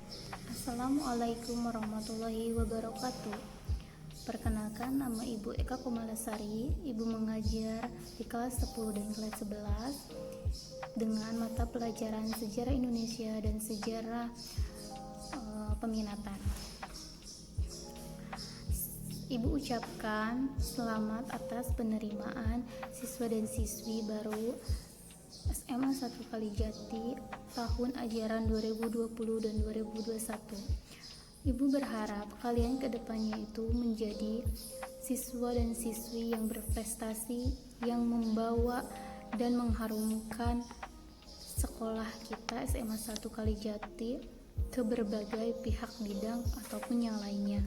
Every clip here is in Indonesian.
Assalamualaikum warahmatullahi wabarakatuh. Perkenalkan, nama Ibu Eka Komalasari. Ibu mengajar di kelas 10 dan kelas 11 dengan mata pelajaran Sejarah Indonesia dan Sejarah Peminatan. Ibu ucapkan selamat atas penerimaan siswa dan siswi baru SMA 1 Kalijati tahun ajaran 2020 dan 2021. Ibu berharap kalian kedepannya itu menjadi siswa dan siswi yang berprestasi, yang membawa dan mengharumkan sekolah kita SMA 1 Kalijati ke berbagai pihak bidang ataupun yang lainnya.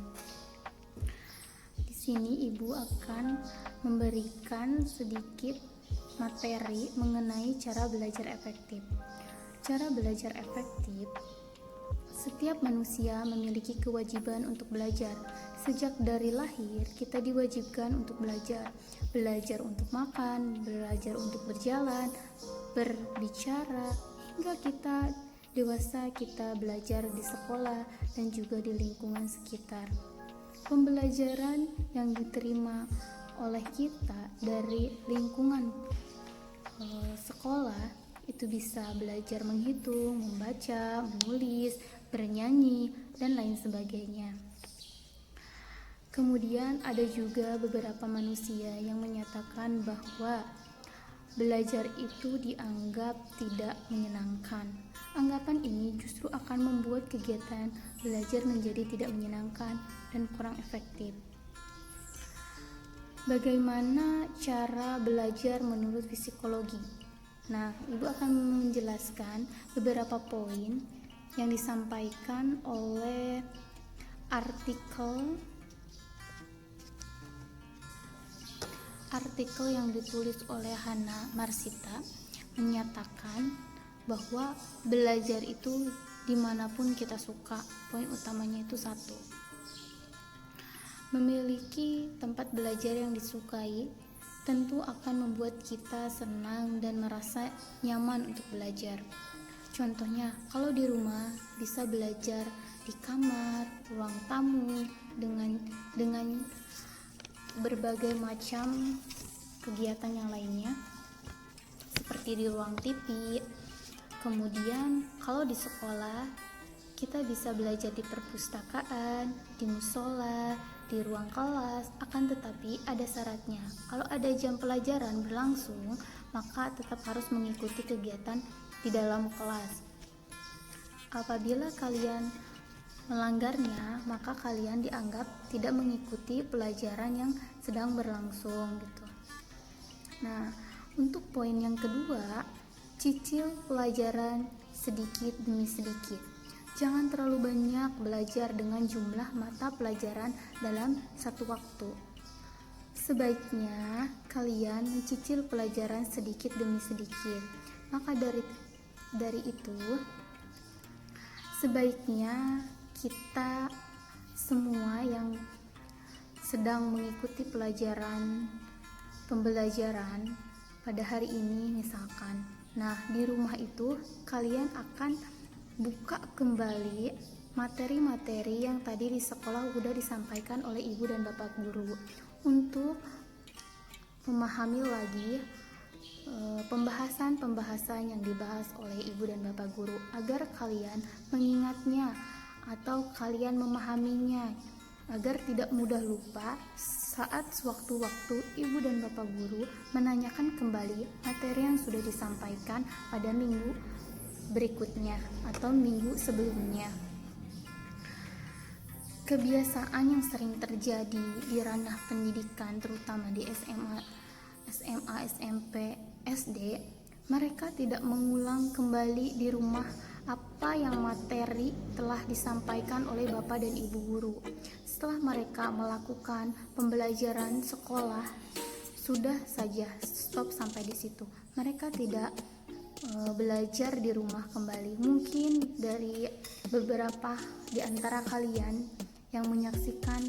Di sini Ibu akan memberikan sedikit materi mengenai cara belajar efektif. Cara belajar efektif, setiap manusia memiliki kewajiban untuk belajar. Sejak dari lahir, kita diwajibkan untuk belajar. Belajar untuk makan, belajar untuk berjalan, berbicara, hingga kita dewasa kita belajar di sekolah dan juga di lingkungan sekitar. Pembelajaran yang diterima oleh kita dari lingkungan sekolah itu bisa belajar menghitung, membaca, menulis, bernyanyi, dan lain sebagainya. Kemudian ada juga beberapa manusia yang menyatakan bahwa belajar itu dianggap tidak menyenangkan. Anggapan ini justru akan membuat kegiatan belajar menjadi tidak menyenangkan dan kurang efektif. Bagaimana cara belajar menurut psikologi? Nah, Ibu akan menjelaskan beberapa poin yang disampaikan oleh artikel yang ditulis oleh Hana Marsita, menyatakan bahwa belajar itu dimanapun kita suka. Poin utamanya itu satu, memiliki tempat belajar yang disukai tentu akan membuat kita senang dan merasa nyaman untuk belajar. Contohnya, kalau di rumah bisa belajar di kamar, ruang tamu, dengan berbagai macam kegiatan yang lainnya, seperti di ruang TV. Kemudian, kalau di sekolah, kita bisa belajar di perpustakaan, di musola, di ruang kelas. Akan tetapi ada syaratnya. Kalau ada jam pelajaran berlangsung, maka tetap harus mengikuti kegiatan di dalam kelas. Apabila kalian melanggarnya, maka kalian dianggap tidak mengikuti pelajaran yang sedang berlangsung gitu. Nah, untuk poin yang kedua, cicil pelajaran sedikit demi sedikit. Jangan terlalu banyak belajar dengan jumlah mata pelajaran dalam satu waktu. Sebaiknya kalian mencicil pelajaran sedikit demi sedikit. Maka dari itu, sebaiknya kita semua yang sedang mengikuti pembelajaran pada hari ini misalkan, nah di rumah itu kalian akan buka kembali materi-materi yang tadi di sekolah sudah disampaikan oleh ibu dan bapak guru untuk memahami lagi pembahasan yang dibahas oleh ibu dan bapak guru agar kalian mengingatnya atau kalian memahaminya agar tidak mudah lupa saat sewaktu-waktu ibu dan bapak guru menanyakan kembali materi yang sudah disampaikan pada minggu berikutnya atau minggu sebelumnya. Kebiasaan yang sering terjadi di ranah pendidikan terutama di SMA, SMP, SD, mereka tidak mengulang kembali di rumah apa yang materi telah disampaikan oleh bapak dan ibu guru. Setelah mereka melakukan pembelajaran sekolah, sudah saja stop sampai di situ. Mereka tidak belajar di rumah kembali. Mungkin dari beberapa di antara kalian yang menyaksikan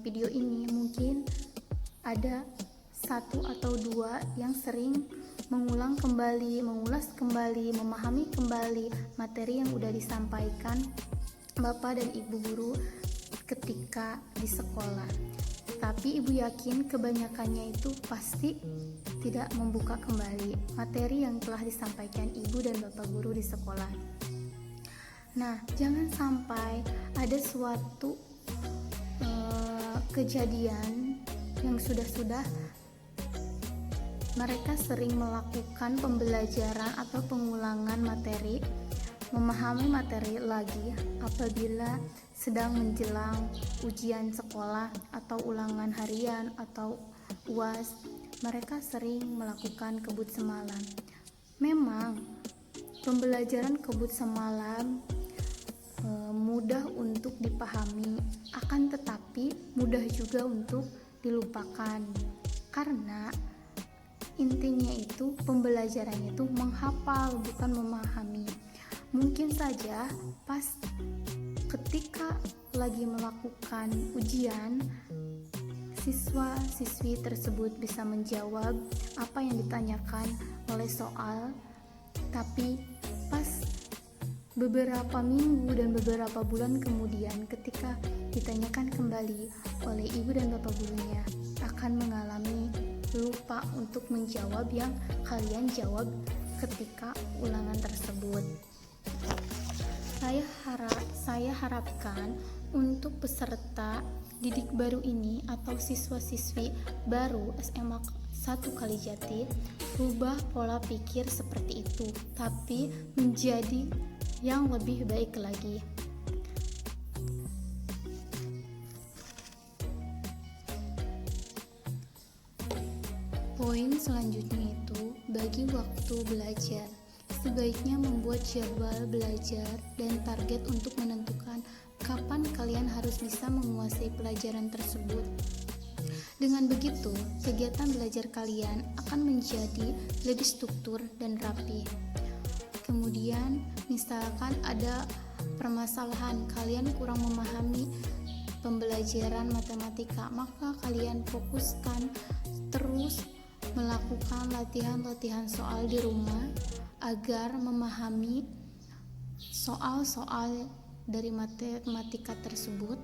video ini, mungkin ada satu atau dua yang sering mengulang kembali, mengulas kembali, memahami kembali materi yang udah disampaikan Bapak dan Ibu guru ketika di sekolah. Tapi Ibu yakin kebanyakannya itu pasti tidak membuka kembali materi yang telah disampaikan Ibu dan Bapak guru di sekolah. Nah, jangan sampai ada suatu kejadian yang sudah mereka sering melakukan pembelajaran atau pengulangan materi, memahami materi lagi apabila sedang menjelang ujian sekolah atau ulangan harian atau UAS. Mereka sering melakukan kebut semalam. Memang pembelajaran kebut semalam mudah untuk dipahami, akan tetapi mudah juga untuk dilupakan, karena intinya itu pembelajarannya itu menghafal, bukan memahami. Mungkin saja pas ketika lagi melakukan ujian, siswa-siswi tersebut bisa menjawab apa yang ditanyakan oleh soal, tapi pas beberapa minggu dan beberapa bulan kemudian ketika ditanyakan kembali oleh ibu dan bapak gurunya, akan mengalami lupa untuk menjawab yang kalian jawab ketika ulangan tersebut. Saya harapkan untuk peserta didik baru ini atau siswa-siswi baru SMA 1 Kalijati, rubah pola pikir seperti itu, tapi menjadi yang lebih baik lagi. Poin selanjutnya itu bagi waktu belajar. Sebaiknya membuat jadwal belajar dan target untuk menentukan kapan kalian harus bisa menguasai pelajaran tersebut. Dengan begitu, kegiatan belajar kalian akan menjadi lebih struktur dan rapi. Kemudian, misalkan ada permasalahan, kalian kurang memahami pembelajaran matematika, maka kalian fokuskan terus melakukan latihan-latihan soal di rumah agar memahami soal-soal dari matematika tersebut.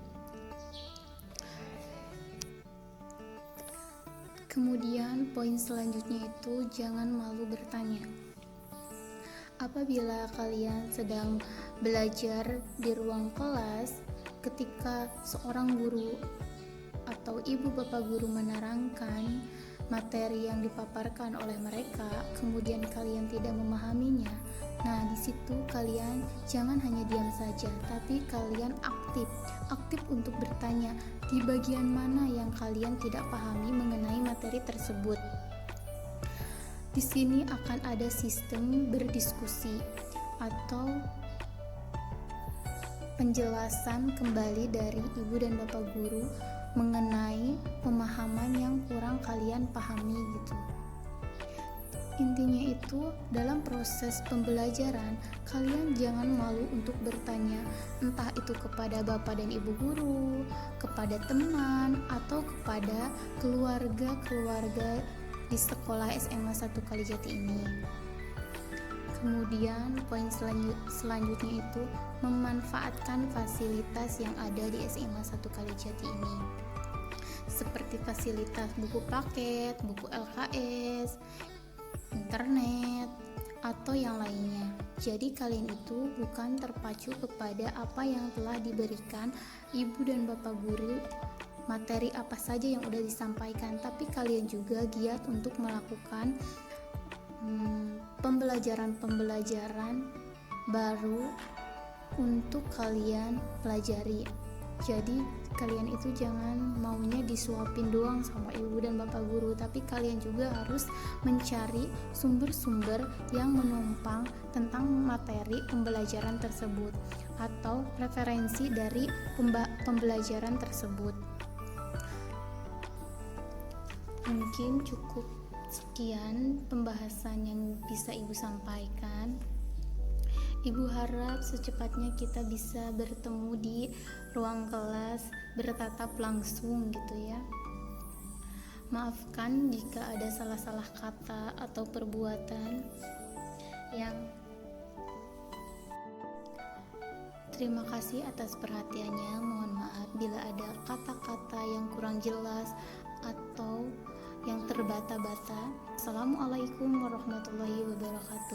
Kemudian poin selanjutnya itu jangan malu bertanya. Apabila kalian sedang belajar di ruang kelas, ketika seorang guru atau ibu bapak guru menerangkan materi yang dipaparkan oleh mereka, kemudian kalian tidak memahaminya, nah di situ kalian jangan hanya diam saja, tapi kalian aktif untuk bertanya di bagian mana yang kalian tidak pahami mengenai materi tersebut. Di sini akan ada sistem berdiskusi atau penjelasan kembali dari ibu dan bapak guru mengenai pemahaman yang kurang kalian pahami gitu. Intinya itu dalam proses pembelajaran kalian jangan malu untuk bertanya, entah itu kepada bapak dan ibu guru, kepada teman, atau kepada keluarga di sekolah SMA 1 Kalijati ini. Kemudian poin selanjutnya itu memanfaatkan fasilitas yang ada di SMA 1 Kalijati ini, seperti fasilitas buku paket, buku LKS, internet, atau yang lainnya. Jadi kalian itu bukan terpacu kepada apa yang telah diberikan ibu dan bapak guru, materi apa saja yang udah disampaikan, tapi kalian juga giat untuk melakukan pembelajaran baru untuk kalian pelajari. Jadi kalian itu jangan maunya disuapin doang sama ibu dan bapak guru, tapi kalian juga harus mencari sumber-sumber yang menumpang tentang materi pembelajaran tersebut atau referensi dari pembelajaran tersebut. Mungkin cukup sekian pembahasan yang bisa ibu sampaikan. Ibu harap secepatnya kita bisa bertemu di ruang kelas bertatap langsung gitu ya. Maafkan jika ada salah-salah kata atau perbuatan yang terima kasih atas perhatiannya. Mohon maaf bila ada kata-kata yang kurang jelas atau yang terbata-bata. Assalamualaikum warahmatullahi wabarakatuh.